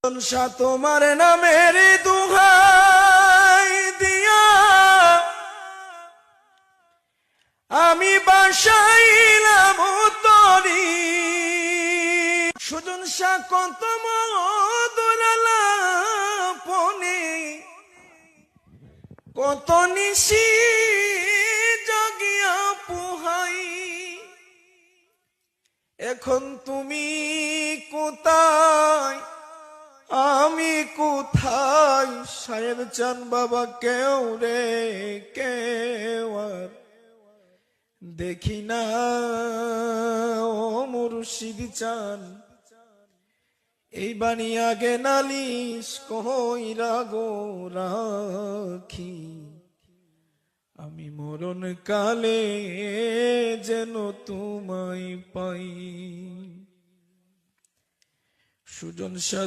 তোমার নামের দুহাই দিয়া আমি বাসাইলাম তরি সুজন শাহ কত মধুরালাপনে কত নিশি জাগিয়া পোহাই এখন তুমি কোথায় আমি কোথায় সাহেব চান বাবা কেউ রে কেউ আর দেখি না ও মুর্শিদ চান এই বাণী আগে নালিশ কইরা গো রাখি আমি মরণ কালে যেন তোমায় পাই সুজন শাহ